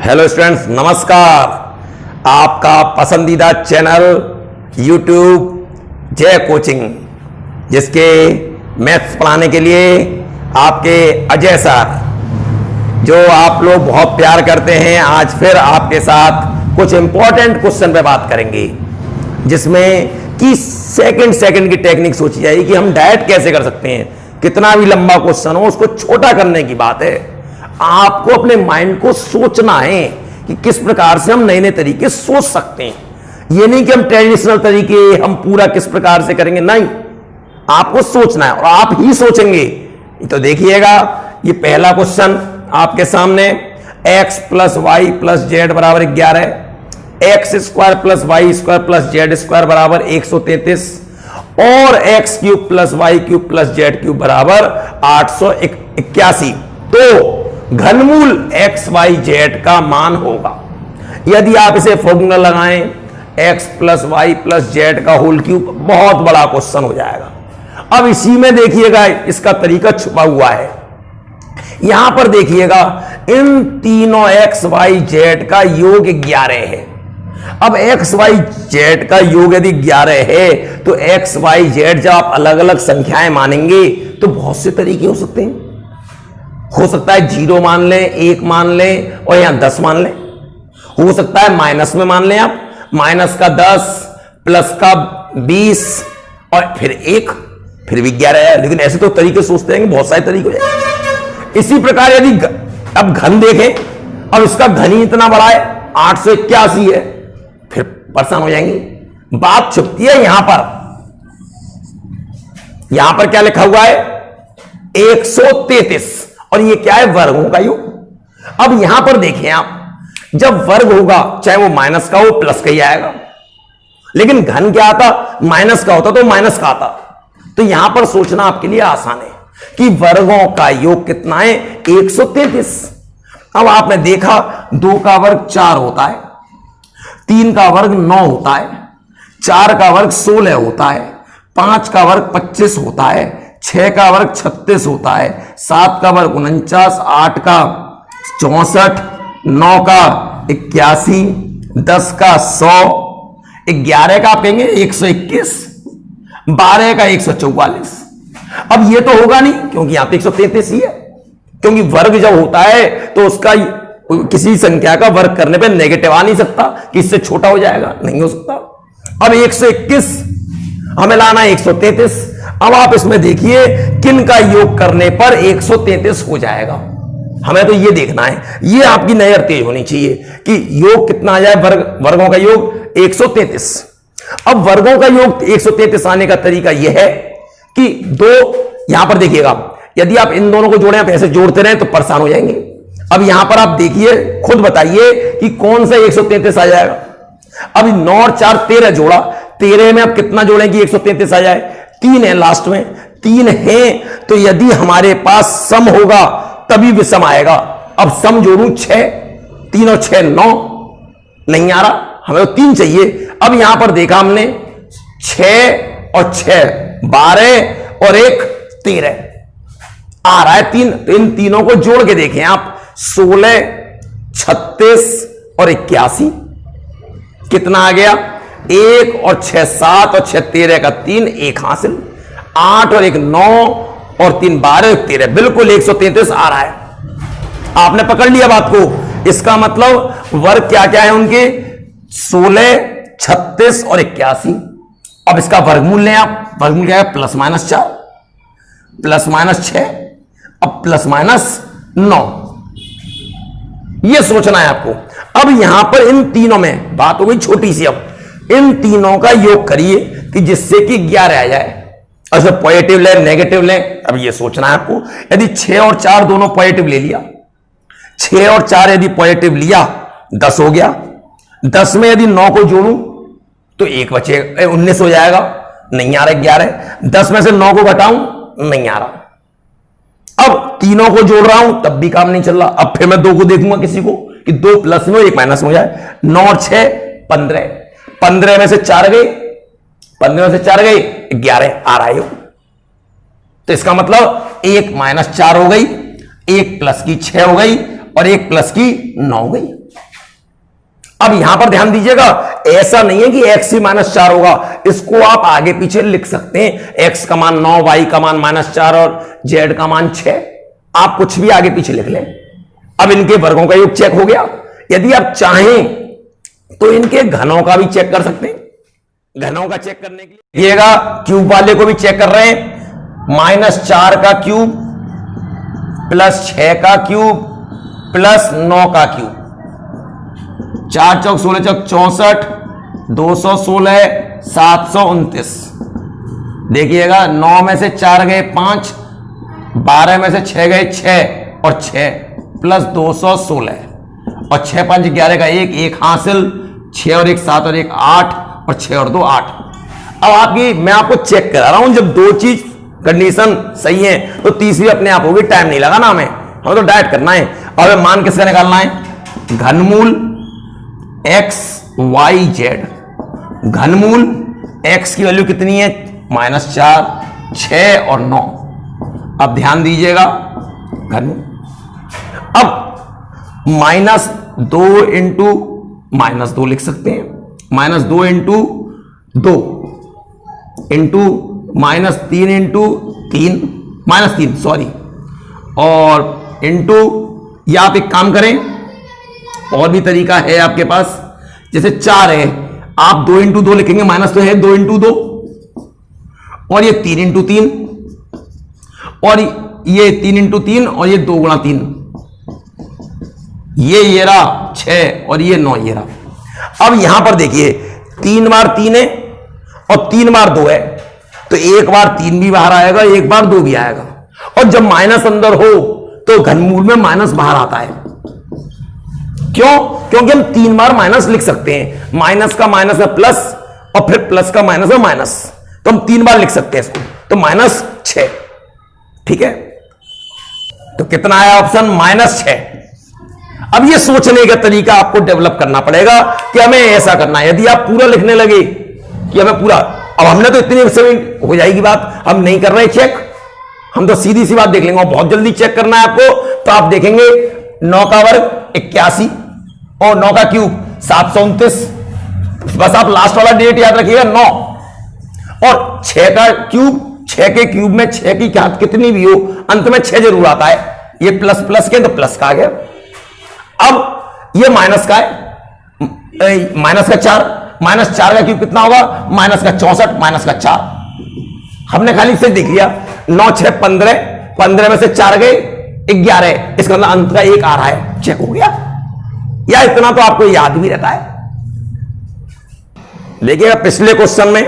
Hello students, नमस्कार। आपका पसंदीदा चैनल यूट्यूब जय कोचिंग, जिसके मैथ्स पढ़ाने के लिए आपके अजय सर, जो आप लोग बहुत प्यार करते हैं, आज फिर आपके साथ कुछ इंपॉर्टेंट क्वेश्चन पे बात करेंगे, जिसमें कि सेकंड की टेक्निक सोची जाएगी कि हम डायरेक्ट कैसे कर सकते हैं। कितना भी लंबा क्वेश्चन हो, उसको छोटा करने की बात है। आपको अपने माइंड को सोचना है कि किस प्रकार से हम नए नए तरीके सोच सकते हैं। ये नहीं कि हम ट्रेडिशनल तरीके हम पूरा किस प्रकार से करेंगे, नहीं, आपको सोचना है और आप ही सोचेंगे। तो देखिएगा, ये पहला क्वेश्चन आपके सामने, x plus Y plus Z बराबर 11, X square plus Y square plus Z square बराबर 133 और X cube plus Y cube plus Z cube बराबर 881। तो घनमूल एक्स वाई जेड का मान होगा, यदि आप इसे फॉर्मूला लगाएं, X plus Y plus Z का होल क्यूब, बहुत बड़ा क्वेश्चन हो जाएगा। अब इसी में देखिएगा, इसका तरीका छुपा हुआ है। यहां पर देखिएगा, इन तीनों एक्स वाई जेड का योग 11 है। अब एक्स वाई जेड का योग यदि 11 है, तो एक्स वाई जेड जब आप अलग अलग संख्याएं मानेंगे तो बहुत से तरीके हो सकते हैं। हो सकता है 0 मान लें, 1 मान लें और यहां 10 मान लें। हो सकता है माइनस में मान लें आप, माइनस का 10 प्लस का 20 और फिर 1, फिर भी 11 है। लेकिन ऐसे तो तरीके सोचते हैं कि बहुत सारे तरीके हो जाए। इसी प्रकार यदि अब घन देखें, अब इसका घन ही इतना बड़ा है, 881 है, फिर परेशान हो जाएंगे। बात छुपती है यहां पर। यहां पर क्या लिखा हुआ है? 133, और ये क्या है? वर्गों का योग। अब यहां पर देखें आप, जब वर्ग होगा, चाहे वो माइनस का हो प्लस का ही आएगा। लेकिन घन क्या आता? माइनस का होता तो माइनस का आता। तो यहां पर सोचना आपके लिए आसान है कि वर्गों का योग कितना है? 133। अब आपने देखा, 2 का वर्ग 4 होता है, 3 का वर्ग 9 होता है, 4 का वर्ग 16 होता है, 5 का वर्ग 25 होता है, 6 का वर्ग 36 होता है, 7 का वर्ग 49, 8 का 64, 9 का 81, 10 का 100, 11 का आप कहेंगे 121, 12 का 144। अब ये तो होगा नहीं, क्योंकि यहां पे 133 ही है। क्योंकि वर्ग जब होता है तो उसका किसी संख्या का वर्ग करने पे नेगेटिव आ नहीं सकता कि इससे छोटा हो जाएगा, नहीं हो सकता। अब 121 हमें लाना है 133। अब आप इसमें देखिए, किन का योग करने पर 133 हो जाएगा, हमें तो ये देखना है। ये आपकी नजर तेज होनी चाहिए कि योग कितना आ जाए, वर्गों का योग 133। अब वर्गों का योग 133 आने का तरीका यह है कि दो, यहां पर देखिएगा, यदि आप इन दोनों को जोड़ें, आप ऐसे जोड़ते रहें तो परेशान हो जाएंगे। अब यहां पर आप देखिए, खुद बताइए कि कौन सा 133 आ जाएगा। अब 9 और 4 13 जोड़ा, 13 में अब कितना जोड़ें कि 133 आ जाए? 3 है लास्ट में, 3 है, तो यदि हमारे पास सम होगा तभी विषम आएगा। अब सम जोड़ू 6, 3 और 6 9, नहीं आ रहा, हमें तो 3 चाहिए। अब यहां पर देखा हमने, 6 और 6 12 और 1 13 आ रहा है 3। तो इन तीनों को जोड़ के देखें आप, 16, 36 और 81, कितना आ गया? 1 और 6 7 और 6 13 का 3, 1 हासिल। 8 और 1 9 और 3 12 और 13, बिल्कुल 133 आ रहा है। आपने पकड़ लिया बात को। इसका मतलब वर्ग क्या क्या है उनके? 16, 36 और 81। अब इसका वर्गमूल लें आप, वर्गमूल क्या है? प्लस माइनस 4 प्लस माइनस 6, अब प्लस माइनस 9। यह सोचना है आपको। अब यहां पर इन तीनों में बात हो गई छोटी सी। अब इन तीनों का योग करिए कि जिससे कि 11 आ जाए। अच्छा, पॉजिटिव लें नेगेटिव लें, अब ये सोचना है आपको। यदि 6 और 4 दोनों पॉजिटिव ले लिया, 6 और 4 यदि पॉजिटिव लिया, 10 हो गया। 10 में यदि 9 को जोड़ूं तो 1 बचे, 19 हो जाएगा, नहीं आ रहा 11। 10 में से 9 को घटाऊं, नहीं आ रहा। अब तीनों को जोड़ रहा हूं तब भी काम नहीं चल रहा। अब फिर मैं 2 को देखूंगा किसी को कि 2 प्लस में 1 माइनस में हो जाए। 9 और 6 15, 15 में से 4 गए, 15 में से 4 गए, 11 आ रहा है। तो इसका मतलब 1 - 4 हो गई, 1 प्लस की 6 हो गई और 1 प्लस की 9 हो गई। अब यहां पर ध्यान दीजिएगा, ऐसा नहीं है कि x ही -4 होगा, इसको आप आगे पीछे लिख सकते हैं। x का मान 9, y का मान -4 और z का मान 6, आप कुछ भी आगे पीछे लिख लें। अब इनके वर्गों का योग चेक हो गया। यदि आप चाहें तो इनके घनों का भी चेक कर सकते हैं। घनों का चेक करने के लिए देखिएगा, क्यूब वाले को भी चेक कर रहे हैं। -4 का क्यूब प्लस 6 का क्यूब प्लस 9 का क्यूब, 4 चौक 16 चौक 64, 216, 729। देखिएगा 9 में से 4 गए 5, 12 में से 6 गए 6 और 6 प्लस 216 और 6 5 11 का 1 हासिल, 6 और 1 7 और 1 8 और 6 और 2 8। अब मैं आपको चेक करा रहा हूं, जब दो चीज कंडीशन सही है तो तीसरी अपने आप होगी। टाइम नहीं लगाना हमें तो डायरेक्ट करना है। अब मान किसका निकालना है? घनमूल x y z। घनमूल x की वैल्यू कितनी है? -4, 6 और 9। अब ध्यान दीजिएगा, घनमूल अब -2 इंटू -2 लिख सकते हैं, -2 इंटू 2 इंटू -3 इंटू 3 -3 सॉरी, और इंटू, या आप एक काम करें, और भी तरीका है आपके पास। जैसे 4 है, आप 2 इंटू 2 लिखेंगे, माइनस तो है 2 इंटू 2, और ये 3 इंटू 3, और ये 3 इंटू 3, और ये 2 गुणा 3, ये रहा 6 और ये 9 ये रहा। अब यहां पर देखिए 3 बार 3 है और 3 बार 2 है, तो एक बार 3 भी बाहर आएगा, एक बार 2 भी आएगा। और जब माइनस अंदर हो तो घनमूल में माइनस बाहर आता है। क्यों? क्योंकि हम 3 बार माइनस लिख सकते हैं। माइनस का माइनस है प्लस, और फिर प्लस का माइनस है माइनस, तो हम 3 बार लिख सकते हैं इसको। तो -6, ठीक है। तो कितना आया ऑप्शन? -6। अब ये सोचने का तरीका आपको डेवलप करना पड़ेगा कि हमें ऐसा करना है। यदि आप पूरा लिखने लगे कि हमें पूरा, अब हमने तो इतनी से हो जाएगी बात, हम नहीं कर रहे चेक, हम तो सीधी सी बात देख लेंगे। और बहुत जल्दी चेक करना है आपको, तो आप देखेंगे 9 का वर्ग 81 और 9 का क्यूब 729। बस आप लास्ट वाला डेट याद रखिएगा 9, और 6 का क्यूब, 6 के क्यूब में 6 की घात कितनी भी हो, अंत में 6 जरूर आता है। ये प्लस प्लस के, तो प्लस का आ गया। अब ये माइनस का है, माइनस का 4, -4 का क्यूब कितना होगा? -64, -4। हमने खाली से देख लिया, 9 6 15, 15 में से 4 गए 11, इसका मतलब अंत का 1 आ रहा है, चेक हो गया। या इतना तो आपको याद भी रहता है। देखिएगा पिछले क्वेश्चन में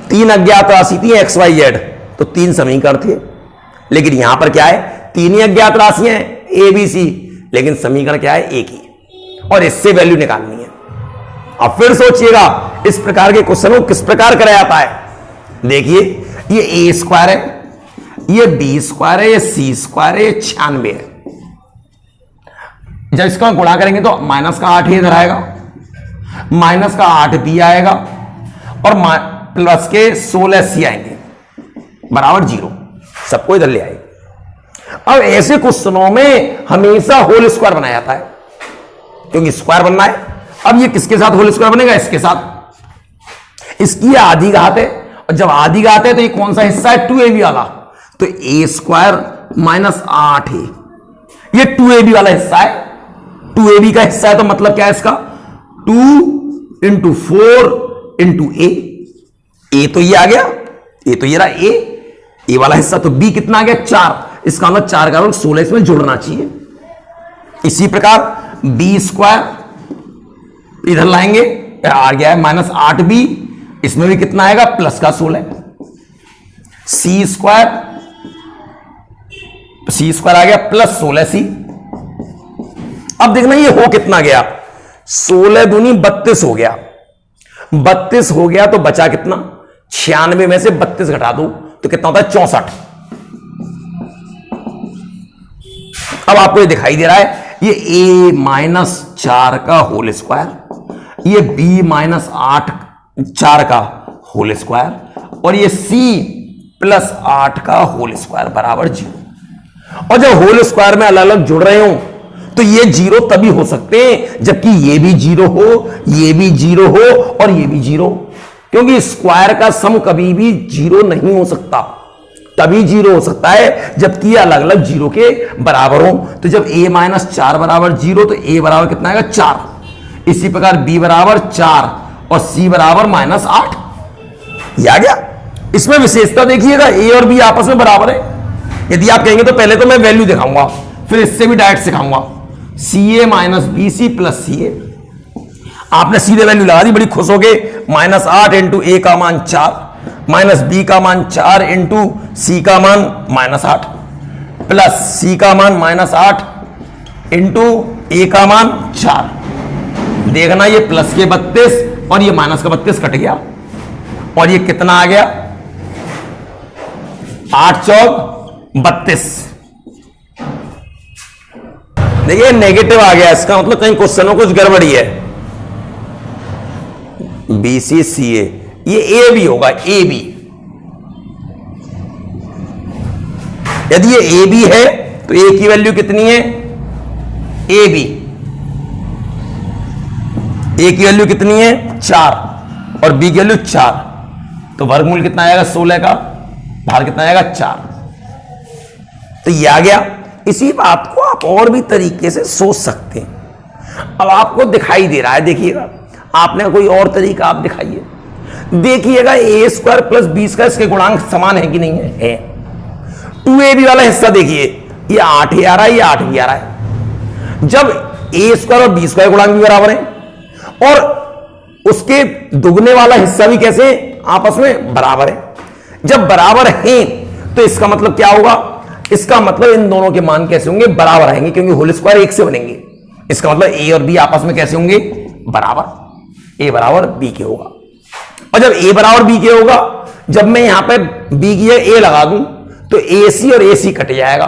3 अज्ञात राशि थी x y z, तो 3 समीकरण थे। लेकिन यहां पर क्या है? 3 ही अज्ञात राशियां हैं a b c, लेकिन समीकरण क्या है? एक ही, और इससे वैल्यू निकालनी है। अब फिर सोचिएगा इस प्रकार के क्वेश्चन को किस प्रकार कराया जाता है। देखिए ये a² है, ये b² है, ये c² है, ये 96 है। जब इसका गुणा करेंगे तो -8 ही इधर आएगा, -8 भी आएगा, और प्लस के 16c आएंगे, बराबर 0। सबको इधर ले आएंगे। अब ऐसे क्वेश्चनों में हमेशा होल स्क्वायर बनाया जाता है, क्योंकि स्क्वायर बनना है। अब ये किसके साथ होल स्क्वायर बनेगा? इसके साथ। इसकी आधी घात है, और जब आधी घात है तो ये कौन सा हिस्सा है? 2ab वाला, तो a² -8 है, ये 2ab वाला हिस्सा है। 2ab का हिस्सा है, तो मतलब क्या है इसका? 2 × 4 × a तो ये आ गया, a तो ये रहा a वाला हिस्सा, तो b कितना आ गया? 4। इसका मतलब 4 का 16 इसमें जुड़ना चाहिए। इसी प्रकार b² इधर लाएंगे, आ गया है -8b, इसमें भी कितना आएगा? प्लस का 16। c² आ गया प्लस 16c। अब देखना ये हो कितना गया? 16 दूनी 32 हो गया। 32 हो गया तो बचा कितना? 96 में से 32 घटा दो तो कितना होता है? 64। अब आपको ये दिखाई दे रहा है, ये a-4 का होल स्क्वायर, ये b-8 4 का होल स्क्वायर, और ये c+8 का होल स्क्वायर बराबर 0। और जब होल स्क्वायर में अलग अलग जुड़ रहे हो तो ये जीरो तभी हो सकते हैं जबकि ये भी जीरो हो, ये भी जीरो हो और ये भी जीरो, क्योंकि स्क्वायर का सम कभी भी जीरो नहीं हो सकता। तभी जीरो हो सकता है जबकि अलग अलग जीरो के बराबर हो। तो जब a माइनस 4 बराबर जीरो तो a बराबर कितना आएगा 4। इसी प्रकार b बराबर 4 और c बराबर -8। ये आ गया। इसमें विशेषता देखिएगा a और b आपस में बराबर है। यदि आप कहेंगे तो पहले तो मैं वैल्यू दिखाऊंगा, फिर इससे भी डायरेक्ट सिखाऊंगा। ca minus B C plus C A, आपने सीधे वैल्यू लगा दी, बड़ी खुश हो गए। -8 इंटू ए का मान 4 माइनस बी का मान 4 इंटू सी का मान -8 प्लस सी का मान -8 इंटू ए का मान 4। देखना ये प्लस के 32 और ये माइनस का 32 कट गया और ये कितना आ गया 8 चौक 32। देखिए नेगेटिव आ गया, इसका मतलब कहीं क्वेश्चन में कुछ गड़बड़ी है। बी सी सी ए, ये ए भी होगा, ए बी। यदि ये ए बी है तो ए की वैल्यू कितनी है ए बी, ए की वैल्यू कितनी है 4 और बी की वैल्यू 4, तो वर्गमूल कितना आएगा 16 का, बाहर कितना आएगा 4। तो ये आ गया। इसी बात को आप और भी तरीके से सोच सकते हैं। अब आपको दिखाई दे रहा है, देखिएगा, आपने कोई और तरीका आप दिखाइए। देखिएगा ए स्क्वायर प्लस बी स्क्वायर इसके गुणांक समान है कि नहीं है? 2ab वाला हिस्सा देखिए, ये 8 ही आ रहा है, ये 8 भी आ रहा है। जब ए स्क्वायर और बी स्क्वायर गुणांक भी बराबर है और उसके दुगने वाला हिस्सा भी कैसे आपस में बराबर है, जब बराबर है तो इसका मतलब क्या होगा? इसका मतलब इन दोनों के मान कैसे होंगे? बराबर आएंगे, क्योंकि होल स्क्वायर 1 से बनेंगे। इसका मतलब ए और बी आपस में कैसे होंगे? बराबर। ए बराबर बी के होगा। और जब ए बराबर बी के होगा, जब मैं यहां पे बी की ए लगा दूं तो ए सी और ए सी कट जाएगा,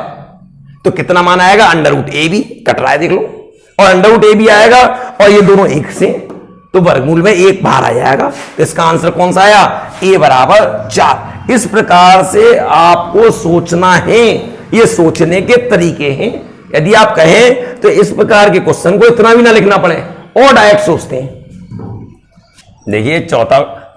तो कितना मान आएगा? √ab कट रहा है, देख लो, और √ab आएगा और ये दोनों एक से, तो वर्गमूल में 1 बाहर आ जाएगा। तो इसका आंसर कौन सा आया? ए बराबर 4। इस प्रकार से आपको सोचना है, ये सोचने के तरीके हैं। यदि आप कहें तो इस प्रकार के क्वेश्चन को इतना भी ना लिखना पड़े और डायरेक्ट सोचते हैं। देखिए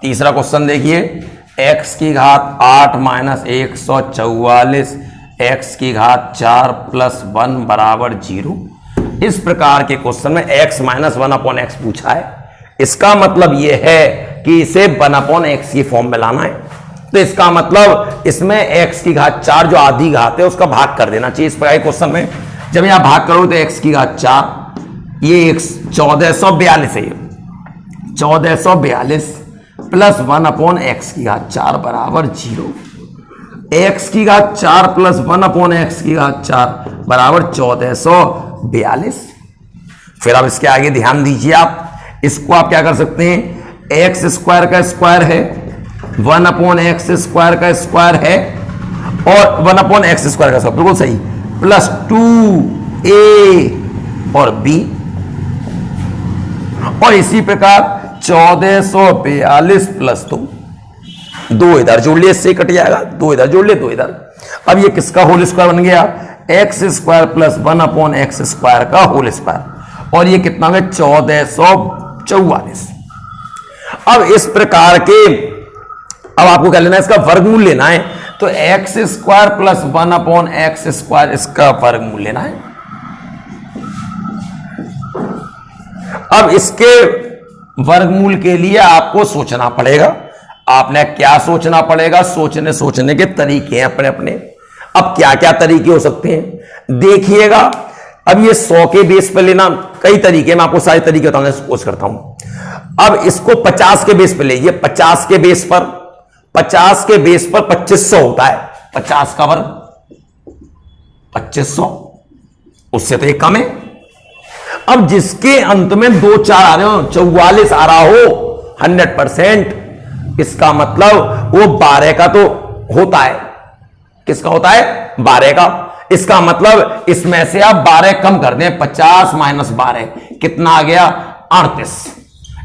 तीसरा क्वेश्चन देखिए, x की घात 8 माइनस 144 x की घात 4 प्लस 1 बराबर 0। इस प्रकार के क्वेश्चन में x माइनस 1/x पूछा है। इसका मतलब यह है कि इसे 1/x की फॉर्म में लाना है। तो इसका मतलब इसमें x की घात 4 जो आधी घात है उसका भाग कर देना चाहिए। इस प्रकार के क्वेश्चन में जब यहां भाग करो तो x की घात 4, ये 1442 है, 1442 प्लस 1/x की घात 4 बराबर 0। x की घात 4 प्लस 1/x की घात 4 बराबर 1442। फिर अब इसके आगे ध्यान दीजिए, आप इसको आप क्या कर सकते हैं? एक्स स्क्वायर का स्क्वायर है, 1/x स्क्वायर का स्क्वायर है और 1/x स्क्वायर का स्क्वायर, बिल्कुल सही, प्लस 2a और b, और इसी प्रकार 1442 प्लस 2 इधर जोड़ लिए, इससे कट जाएगा, 2 इधर जोड़ लिए, 2 इधर। अब ये किसका होल स्क्वायर बन गया? X square plus 1/x square का होल स्क्वायर, और ये कितना है? 1444। अब इस प्रकार के, अब आपको क्या लेना है? इसका वर्गमूल लेना है। तो x square plus 1/x square इसका वर्गमूल लेना है। अब इसके वर्गमूल के लिए आपको सोचना पड़ेगा। आपने क्या सोचना पड़ेगा? सोचने के तरीके हैं अपने अपने। अब क्या क्या तरीके हो सकते हैं देखिएगा। अब ये 100 के बेस पर लेना, कई तरीके, मैं आपको सारे तरीके बताने की कोशिश करता हूं। अब इसको 50 के बेस पर लीजिए, 50 के बेस पर 2500 होता है। 50 का वर्ग 2500, उससे तो एक कम है। अब जिसके अंत में 2 4 आ रहे हो, 44 आ रहा हो 100%, इसका मतलब वो 12 का तो होता है। किसका होता है? 12 का। इसका मतलब इसमें से आप 12 कम कर दें, 50 माइनस 12 कितना आ गया? 38।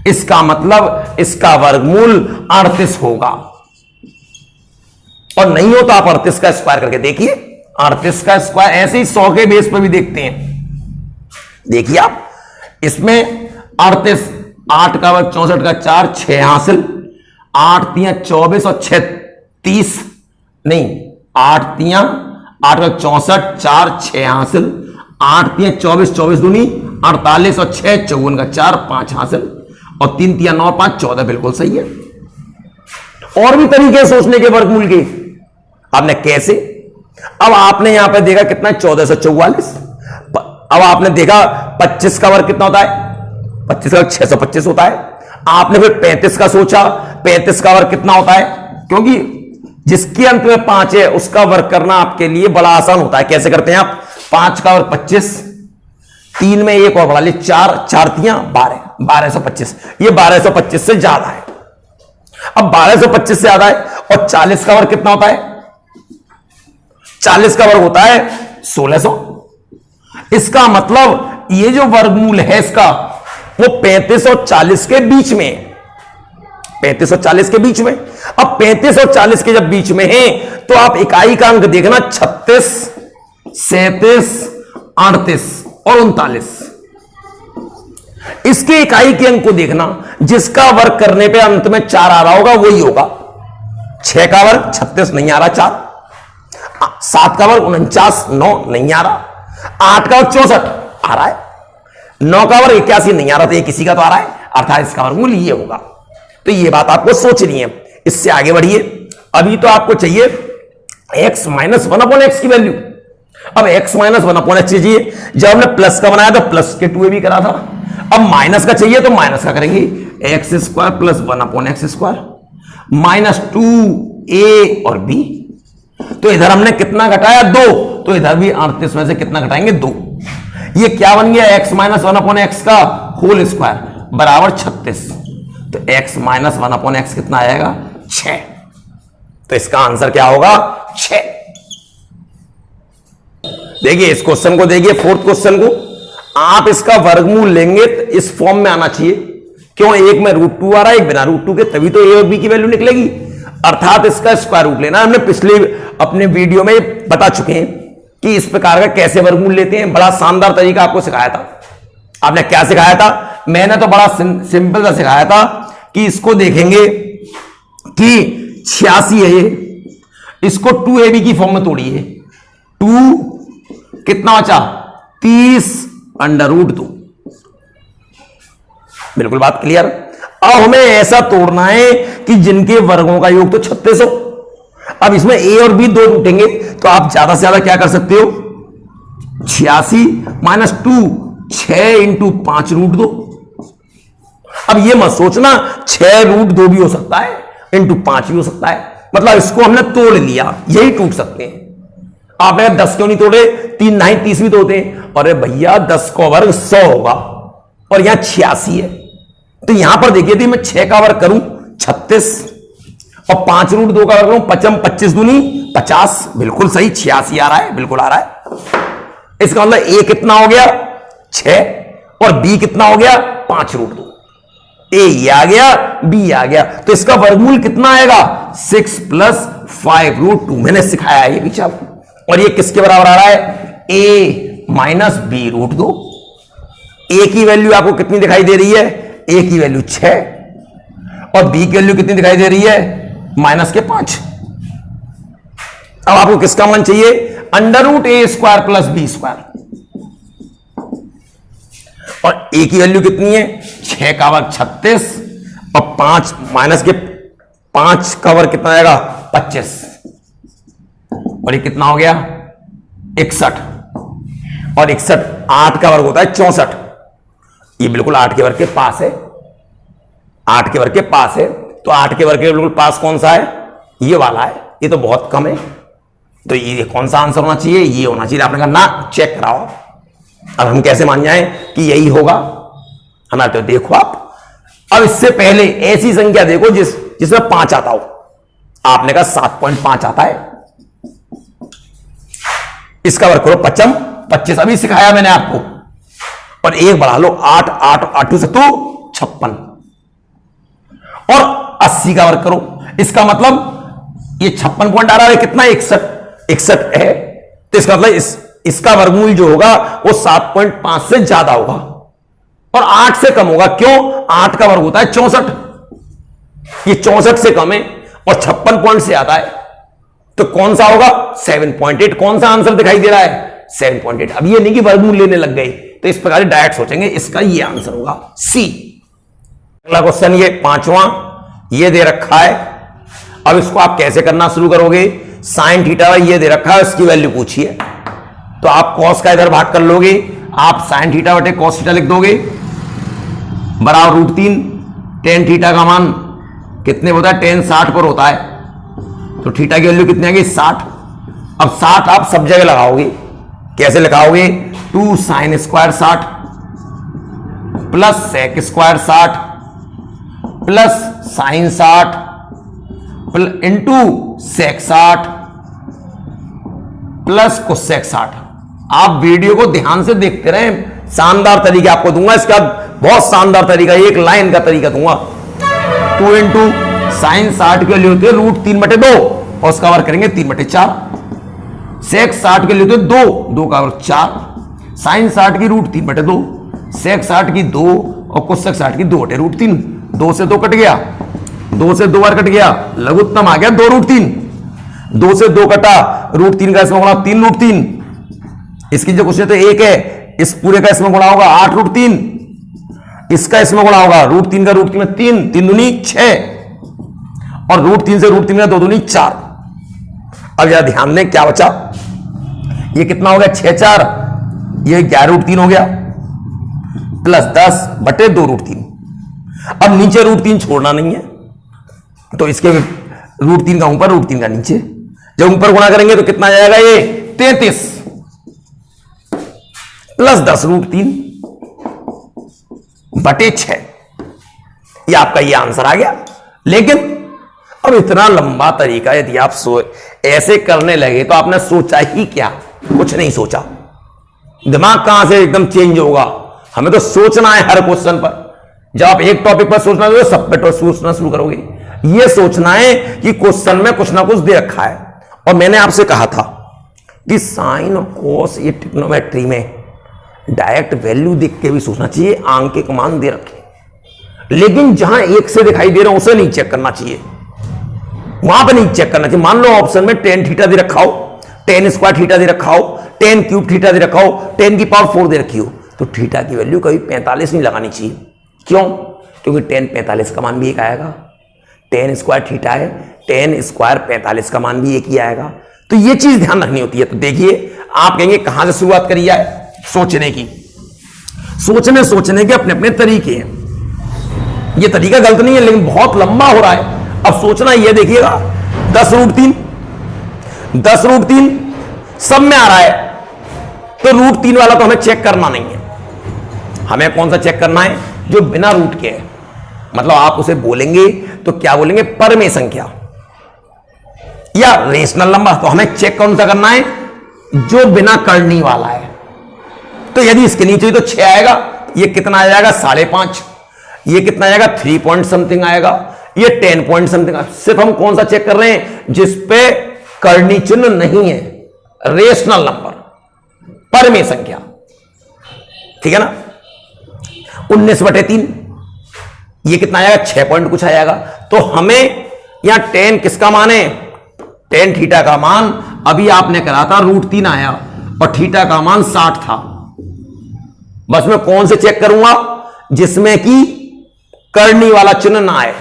इसका मतलब इसका वर्गमूल 38 होगा, और नहीं हो तो आप 38 का स्क्वायर करके देखिए। 38 का स्क्वायर, ऐसे ही 100 के बेस पर भी देखते हैं। देखिए आप इसमें 38, 8 का वर्ग 64 का 4, 6 हासिल, 8 तियां 24 और 6 30, नहीं 8 तियां 8 का 64, 4 6 हासिल, 8 तियां 24, 24 दूनी 48 और 6 54 का 4, 5 हासिल और 3 तियां 9, 5 14, बिल्कुल सही है। और भी तरीके सोचने के वर्गमूल के, आपने कैसे, अब आपने यहां पर देखा कितना 1444, अब आपने देखा 25 का वर्ग कितना होता है, 25 का वर्ग 625 होता है। आपने फिर 35 का सोचा, 35 का वर्ग कितना होता है, क्योंकि जिसके अंत में 5 है उसका वर्ग करना आपके लिए बड़ा आसान होता है। कैसे करते हैं आप, 5 का वर्ग 25, 3 में एक और बढ़ा लिया 4, 4 तियां 12, 1225, ये 1225 से ज्यादा है। अब 1225 से ज्यादा है और 40 का वर्ग कितना होता है, 40 का वर्ग होता है 1600। इसका मतलब ये जो वर्गमूल है इसका वो 35 और 40 के बीच में है, 35 और 40 के बीच में। अब 35 और 40 के जब बीच में है तो आप इकाई का अंक देखना 36, 37, 38 और 39। इसके इकाई के अंक को देखना, जिसका वर्ग करने पे अंत में 4 आ रहा होगा वही होगा। 6 का वर्ग 36 नहीं आ रहा 4, 7 का वर्ग 49 9 नहीं आ रहा, 8 का वर्ग 64 आ रहा है, 9 का वर्ग 81 नहीं आ रहा, तो ये किसी का तो आ रहा है, अर्थात इसका वर्गमूल ये होगा। तो ये बात आपको सोचनी है। इससे आगे बढ़िए, अभी तो आपको चाहिए x माइनस 1/x की वैल्यू। अब x माइनस 1/x चाहिए, जब हमने प्लस का बनाया तो प्लस के 2a भी करा था, अब माइनस का चाहिए तो माइनस का करेंगे, x square plus 1/x square minus 2a और b। तो इधर हमने कितना घटाया 2, तो इधर भी 38 में से कितना घटाएंगे 2। ये क्या बन गया, x माइनस 1/x का होल स्क्वायर बराबर 36। तो x माइनस 1/x कितना आएगा 6। तो इसका आंसर क्या होगा 6। देखिए इस क्वेश्चन को, देखिए फोर्थ क्वेश्चन को, आप इसका वर्गमूल लेंगे तो इस फॉर्म में आना चाहिए। क्यों, एक में √2 आ रहा है, एक बिना √2 के, तभी तो a और b की वैल्यू निकलेगी, अर्थात इसका स्क्वायर रूट लेना। हमने पिछले अपने वीडियो में बता चुके हैं कि इस प्रकार का कैसे वर्गमूल लेते हैं, बड़ा शानदार तरीका आपको सिखाया था। आपने क्या सिखाया था, मैंने तो बड़ा सिंपल सा सिखाया था कि इसको देखेंगे कि 86 है ये, इसको 2ab की फॉर्म में तोड़िए, 2 कितना बचा 30√2। बिल्कुल बात क्लियर। अब हमें ऐसा तोड़ना है कि जिनके वर्गों का योग तो 36 हो। अब इसमें a और b दो टूटेंगे, तो आप ज्यादा से ज्यादा क्या कर सकते हो, 86 माइनस 2, 6 इंटू 5√2। अब ये मत सोचना 6√2 भी हो सकता है, इंटू 5 भी हो सकता है, मतलब इसको हमने तोड़ लिया, यही टूट सकते हैं। आपने 10 क्यों नहीं तोड़े, 3 नहीं 30 भी तोड़ते हैं। अरे भैया 10 का वर्ग 100 होगा और यहां 86 है, तो यहां पर देखिए थी मैं 6 का वर्ग करूं 36 और 5√2 का वर्ग करूं 55, 25 दूनी 50, बिल्कुल सही 86 आ रहा है, बिल्कुल आ रहा है। इसका मतलब a कितना हो गया 6 और b कितना हो गया 5√2। a ये आ गया, b आ गया, तो इसका वर्गमूल कितना आएगा 6 + 5√2। मैंने सिखाया ये पीछे, और ये किसके बराबर आ रहा है a माइनस b√2। a की वैल्यू आपको कितनी दिखाई दे रही है, a की वैल्यू 6 और b की वैल्यू कितनी दिखाई दे रही है -5। अब आपको किसका मान चाहिए, √a² + b²। और a की वैल्यू कितनी है 6 का वर्ग 36 और 5 माइनस के 5 का वर्ग कितना आएगा 25, और ये कितना हो गया 61, और 61 8 का वर्ग होता है 64। ये बिल्कुल 8 के वर्ग के पास है, 8 के वर्ग के पास है। तो 8 के वर्ग के बिल्कुल पास कौन सा है, ये वाला है, ये तो बहुत कम है। तो ये कौन सा आंसर होना चाहिए, ये होना चाहिए। आपने कहा ना चेक कराओ। अब हम कैसे मान जाएं कि यही होगा, हमारे तो देखो आप। अब इससे पहले ऐसी संख्या देखो जिसमें 5 आता हो। आपने कहा 7.5 आता है, इसका वर्ग करो 55, 25 अभी सिखाया मैंने आपको, और एक बढ़ा लो 8, 8 8 से तो 56 और 80 का वर्ग करो। इसका मतलब ये 56 पॉइंट आ रहा है, कितना 61 है, तो इसका मतलब इसका वर्गमूल जो होगा वो 7.5 से ज्यादा होगा और 8 से कम होगा। क्यों? 8 का वर्ग होता है 64, ये 64 से कम है और 56 पॉइंट से आता है, तो कौन सा होगा? 7.8। कौन सा आंसर दिखाई दे रहा है? 7.8। अब ये नहीं कि वर्गमूल लेने लग गए, तो इस प्रकार डायरेक्ट सोचेंगे, इसका ये आंसर होगा सी। अगला क्वेश्चन ये 5वां, ये दे रखा है। अब इसको आप कैसे करना शुरू करोगे? साइन थीटा ये दे रखा है, इसकी वैल्यू पूछिए, तो आप कॉस का इधर भाग कर लोगे, आप साइन थीटा बटे कॉस थीटा लिख दोगे बराबर √3। टेन थीटा का मान कितने होता है? टेन 60 पर होता है, तो थीटा की वैल्यू कितनी आ गई? 60। अब 60 आप सब जगह लगाओगे, कैसे लगाओगे? 2 sine square 60 plus sec square 60 plus sine 60 into sec 60 plus cosec 60। आप वीडियो को ध्यान से देखते रहें, शानदार तरीका आपको दूंगा, इसका बहुत शानदार तरीका, एक लाइन का तरीका दूंगा। 2 इंटू साइन 60 के लिए होते हैं √3/2 और उसका वर्ग करेंगे 3/4। सेक 60 के लिए होते 2 का वर्ग 4, साइन 60 की √3/2, सेक 60 की 2 और कोसेक 60 की 2/√3। 2 से 2 कट गया, 2 से 2 बार कट गया, लघुत्तम आ गया 2√3। 2 से 2 कटा, √3 का इसमें गुणा 3√3। इसकी जो क्वेश्चन तो 1 है, इस पूरे का इसमें गुणा होगा 8√3, इसका इसमें गुणा होगा √3 का √3 में 3, 3 दूनी 6 और √3 से √3 का 2 दूनी 4। अब जरा ध्यान दें क्या बचा, ये कितना हो गया? 6 4, ये 11√3 हो गया प्लस 10/2√3। अब नीचे √3 छोड़ना नहीं है, तो इसके √3 का ऊपर √3 का नीचे, जब ऊपर गुणा करेंगे तो कितना जाएगा? ये 33 प्लस 10√3/6। ये आपका ये आंसर आ गया। लेकिन अब इतना लंबा तरीका यदि आप ऐसे करने लगे तो आपने सोचा ही क्या? कुछ नहीं सोचा। दिमाग कहां से एकदम चेंज होगा? हमें तो सोचना है हर क्वेश्चन पर। जब आप एक टॉपिक पर सोचना तो सब पे सोचना शुरू करोगे। यह सोचना है कि क्वेश्चन में कुछ ना कुछ दे रखा है। और मैंने आपसे कहा था कि साइन और कोस ये ट्रिग्नोमेट्री में डायरेक्ट वैल्यू देख के भी सोचना चाहिए, आंक के मान दे रखे, लेकिन जहां 1 से दिखाई दे रहा है उसे नहीं चेक करना चाहिए, वहां पर नहीं चेक करना चाहिए। मान लो ऑप्शन में tan थीटा दे रखा हो, tan स्क्वायर थीटा दे रखा हो, tan क्यूब थीटा दे रखा हो, tan की पावर 4 दे रखी हो, तो थीटा की वैल्यू कभी 45 नहीं लगानी चाहिए। क्यों? क्योंकि tan 45 का मान भी 1 आएगा, tan स्क्वायर थीटा है, tan स्क्वायर 45 का मान भी 1 ही आएगा। तो ये चीज ध्यान रखनी होती है। तो देखिए, आप कहेंगे कहां से शुरुआत करी जाए? सोचने की। सोचने के अपने अपने तरीके हैं। ये तरीका गलत नहीं है, लेकिन बहुत लंबा हो रहा है। अब सोचना ये देखिएगा, 10√3 सब में आ रहा है, तो √3 वाला तो हमें चेक करना नहीं है। हमें कौन सा चेक करना है? जो बिना रूट के है। मतलब आप उसे बोलेंगे तो क्या बोलेंगे? परमेय संख्या या रेशनल नंबर। तो हमें चेक कौन सा करना है? जो बिना करनी वाला है। तो यदि इसके नीचे तो 6 आएगा, ये कितना आ जाएगा? 5.5। ये कितना आएगा? 3 पॉइंट समथिंग आएगा, ये 10 पॉइंट समथिंग। सिर्फ हम कौन सा चेक कर रहे हैं? जिसपे करनी चिन्ह नहीं है, रेशनल नंबर, परमेय संख्या। ठीक है ना? 19/3 ये कितना आएगा? 6 पॉइंट कुछ आएगा। तो हमें यहां 10 किसका मान है? tan थीटा का मान अभी आपने करा था √3 आया और थीटा का मान 60 था। बस मैं कौन से चेक करूंगा? जिसमें कि करनी वाला चिन्ह ना आए।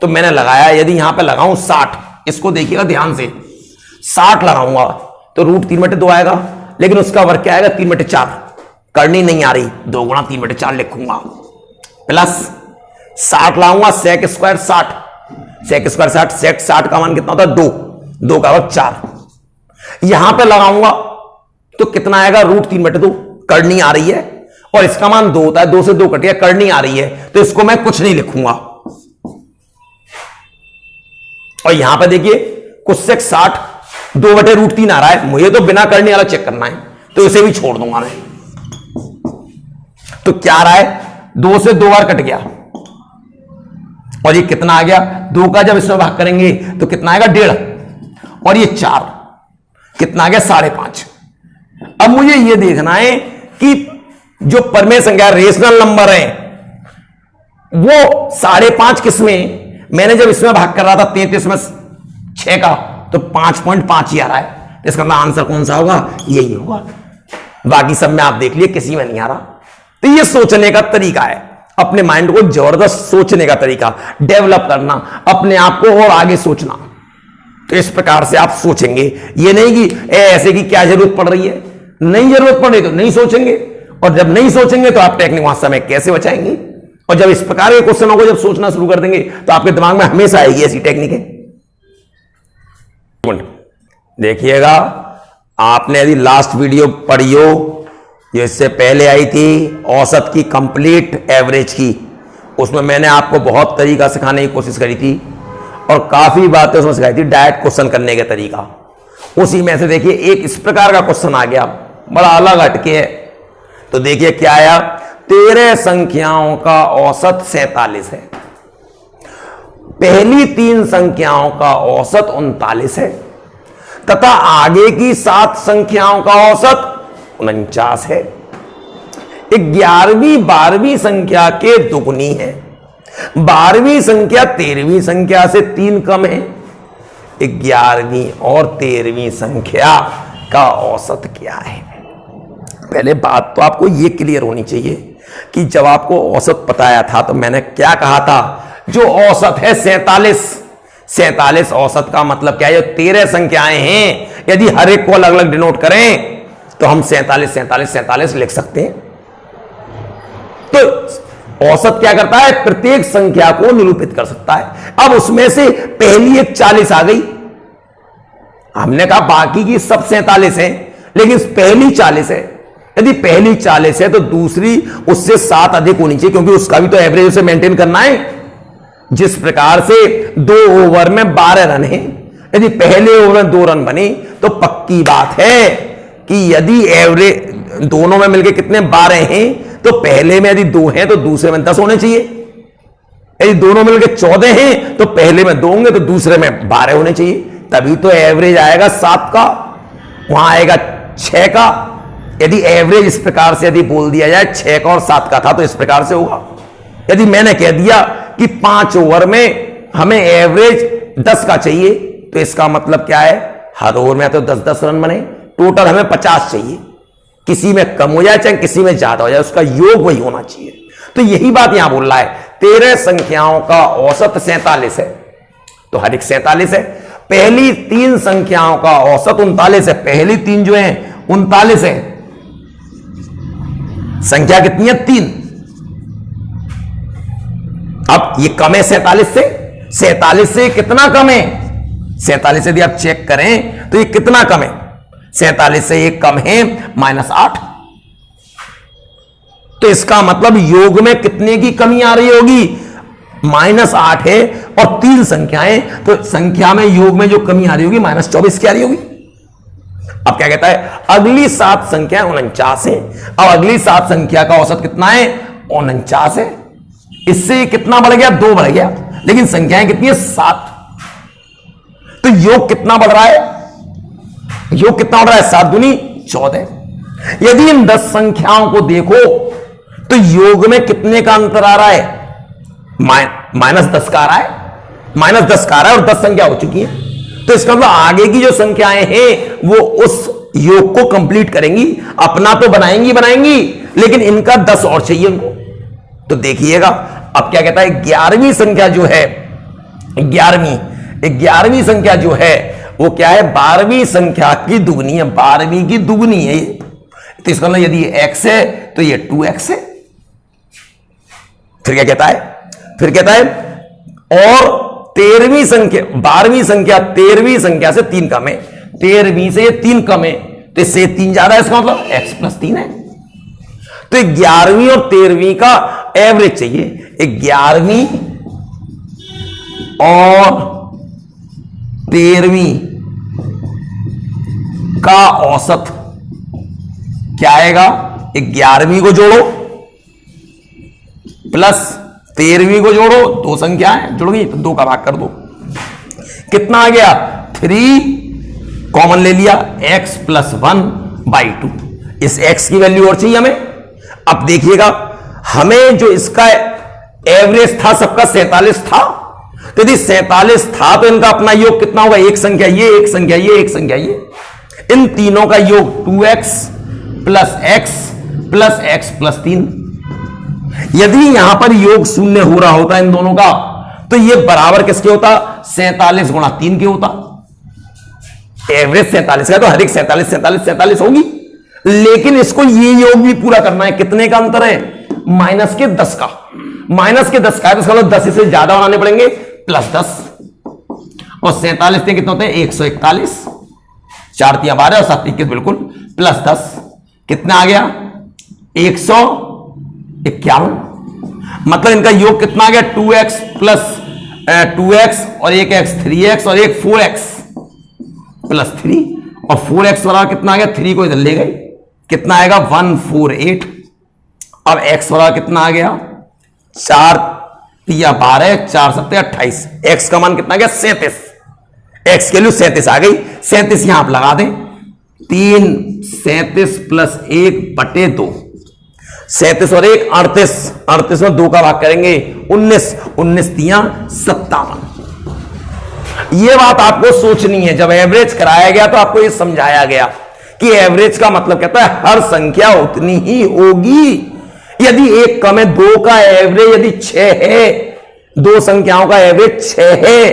तो मैंने लगाया, यदि यहां पे लगाऊं 60, इसको देखिएगा ध्यान से, 60 लगाऊंगा तो √3/2 आएगा, लेकिन उसका वर्ग क्या आएगा? 3/4। करनी नहीं आ रही, 2 गुणा 3/4 लिखूंगा, प्लस 60 लाऊंगा, सेक स्क्वायर 60, सेक स्क्वायर 60, सेक 60 का मान कितना होता है? 2 का वर्ग 4। यहां पे लगाऊंगा तो कितना आएगा? √3/2। करनी आ रही है और इसका मान 2 होता है, 2 से 2 कट गया, करनी आ रही है, तो इसको मैं कुछ नहीं लिखूंगा। और यहां पे देखिए कोसेक 60 2/√3 आ रहा है, मुझे तो बिना करने वाला चेक करना है, तो इसे भी छोड़ दूंगा मैं। तो क्या आ रहा है? 2 से 2 बार कट गया और ये कितना आ गया? 2 का जब इसमें भाग करेंगे तो कितना आएगा? 1.5 और ये 4, कितना आ गया? 5.5। अब मुझे यह देखना है कि जो परमेय संख्या रेशनल नंबर है वो 5.5 किसमें, मैंने जब इसमें भाग कर रहा था 33 में 6 का, तो 5.5 ही आ रहा है। इसका मतलब आंसर कौन सा होगा, यही होगा। बाकी सब में आप देख लिए किसी में नहीं आ रहा। तो ये सोचने का तरीका है, अपने माइंड को जबरदस्त सोचने का तरीका डेवलप करना, अपने आप को और आगे सोचना। तो इस प्रकार से आप सोचेंगे, ये नहीं कि ऐसे की क्या जरूरत पड़ रही है, नहीं जरूरत पड़ रही तो नहीं सोचेंगे, और जब नहीं सोचेंगे तो आप टेक्निक वहां समय कैसे बचाएंगे। और जब इस प्रकार के क्वेश्चनों को जब सोचना शुरू कर देंगे तो आपके दिमाग में हमेशा आएगी ऐसी टेक्निकें। देखिएगा, आपने यदि लास्ट वीडियो पढ़ी हो जो इससे पहले आई थी औसत की कंप्लीट एवरेज की, उसमें मैंने आपको बहुत तरीका सिखाने की कोशिश करी थी और काफी बातें उसमें सिखाई थी, डायरेक्ट क्वेश्चन करने का तरीका। उसी में से देखिए एक इस प्रकार का क्वेश्चन आ गया, बड़ा अलग हटके है। तो देखिए क्या आया, 13 संख्याओं का औसत 47 है, पहली 3 संख्याओं का औसत 39 है तथा आगे की 7 संख्याओं का औसत 49 है। 11वीं 12वीं संख्या के दुगनी है। 12वीं संख्या 13वीं संख्या से 3 कम है। 11वीं और 13वीं संख्या का औसत क्या है। पहले बात तो आपको यह क्लियर होनी चाहिए कि जब आपको औसत बताया था तो मैंने क्या कहा था, जो औसत है 47 औसत का मतलब क्या है, 13 संख्याएं हैं, यदि हर एक को अलग अलग डिनोट करें तो हम 47 लिख सकते हैं। तो औसत क्या करता है, प्रत्येक संख्या को निरूपित कर सकता है। अब उसमें से पहली एक 40 आ गई, हमने कहा बाकी की सब 47 है लेकिन पहली 40 है। यदि पहली 40 है तो दूसरी उससे 7 अधिक होनी चाहिए, क्योंकि उसका भी तो एवरेज उसे मेंटेन करना है। जिस प्रकार से 2 ओवर में 12 रन है, यदि पहले ओवर में 2 रन बने तो पक्की बात है कि यदि एवरेज दोनों में मिलकर कितने 12 हैं, तो पहले में यदि 2 हैं तो दूसरे में 10 होने चाहिए। यदि दोनों मिलकर 14 हैं तो पहले में 2 होंगे तो दूसरे में 12 होने चाहिए, तभी तो एवरेज आएगा 7 का, वहां आएगा 6 का। यदि एवरेज इस प्रकार से यदि बोल दिया जाए 6 का और 7 का था तो इस प्रकार से होगा। यदि मैंने कह दिया कि 5 ओवर में हमें एवरेज 10 का चाहिए तो इसका मतलब क्या है, हर ओवर में तो 10-10 रन बने, टोटल हमें 50 चाहिए। किसी में कम हो जाए चाहे किसी में ज्यादा हो जाए, उसका योग वही होना चाहिए। तो यही बात यहां बोल रहा है, 13 संख्याओं का औसत 47 है तो हर एक 47 है। पहली 3 संख्याओं का औसत 39 है, पहली 3 जो है 39 है। संख्या कितनी है, 3। अब ये कम है 47 से कितना कम है, 47 से यदि आप चेक करें तो ये कितना कम है, 47 से ये कम है -8। तो इसका मतलब योग में कितने की कमी आ रही होगी, -8 है और 3 संख्याएं, तो संख्या में योग में जो कमी आ रही होगी -24 की आ रही होगी। अब क्या कहता है, अगली 7 संख्या 49 है। अब अगली 7 संख्या का औसत कितना है, 49 है। इससे कितना बढ़ गया, 2 बढ़ गया, लेकिन संख्याएं कितनी है, 7। तो योग कितना बढ़ रहा है, योग कितना बढ़ रहा है, 7 दूनी 14। यदि इन 10 संख्याओं को देखो तो योग में कितने का अंतर आ रहा है, -10 का आ रहा है, -10 का आ रहा है और 10 संख्या हो चुकी है। तो इसका मतलब आगे की जो संख्याएं हैं वो उस योग को कंप्लीट करेंगी, अपना तो बनाएंगी, लेकिन इनका 10 और चाहिए उनको। तो देखिएगा अब क्या कहता है, 11वीं संख्या जो है, 11वीं संख्या जो है वो क्या है, 12वीं संख्या की दुगनी है, 12वीं की दुगनी है। तो इसका मतलब यदि ये x है तो ये 2x है। फिर क्या कहता है, और 13वीं संख्या 12वीं संख्या 13वीं संख्या से 3 कम है, 13वीं से ये 3 कम है, तो इससे 3 ज्यादा है, इसका मतलब x + 3 है। तो 11वीं और 13वीं का एवरेज चाहिए, 11वीं और 13वीं का औसत क्या आएगा, 11वीं को जोड़ो प्लस 13वीं को जोड़ो, 2 संख्या है जुड़ गई तो 2 का भाग कर दो, कितना आ गया, 3 कॉमन ले लिया, x + 1/2। इस x की वैल्यू और चाहिए हमें। अब देखिएगा, हमें जो इसका एवरेज था सबका 47 था, तो यदि 47 था तो इनका अपना योग कितना होगा? एक संख्या ये, एक संख्या ये, एक संख्या ये, इन तीनों का योग 2x plus x plus x plus 3। यदि यहां पर योग शून्य हो रहा होता इन दोनों का, तो ये बराबर किसके होता? 47 गुणा 3 के होता। एवरेज 47 का, तो हर एक 47 47 47 होगी, लेकिन इसको ये योग भी पूरा करना है। कितने का अंतर है? माइनस के 10 का। माइनस के 10 का है तो इसका मतलब 10 से ज्यादा बनाने पड़ेंगे, प्लस 10। और 47 कितने होते हैं? 141। 4 तिया 12 और 7 21 बिल्कुल, प्लस 10 कितना आ गया? 151। मतलब इनका योग कितना आ गया? 2x प्लस 2x और एक x 3x और एक 4x प्लस 3, और 4x वाला कितना आ गया? 3 को इधर ले गए, कितना आएगा? 148। अब x वाला कितना आ गया? 4 तिया 12, 4 7 28। x का मान कितना आ गया? 37। x के लिए 37 आ गई। 37 यहां आप लगा दें, 3 37 प्लस 1 बटे 2, 37 और 1 38, 38 में 2 का भाग करेंगे 19, 19 तिया 57। यह बात आपको सोचनी है। जब एवरेज कराया गया तो आपको यह समझाया गया कि एवरेज का मतलब कहता है हर संख्या उतनी ही होगी। यदि एक कम है, 2 का एवरेज यदि 6 है, 2 संख्याओं का एवरेज 6 है,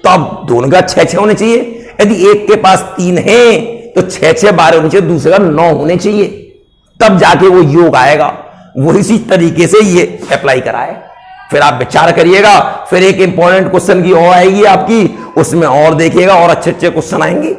तो अब दोनों का 6 होने चाहिए। यदि एक के पास 3 है तो 6 12 होने चाहिए, दूसरे का 9 होने चाहिए, तब जाके वो योग आएगा। वो इसी तरीके से ये अप्लाई कराए। फिर आप विचार करिएगा, फिर एक इंपॉर्टेंट क्वेश्चन की और आएगी आपकी, उसमें और देखिएगा और अच्छे अच्छे क्वेश्चन आएंगे।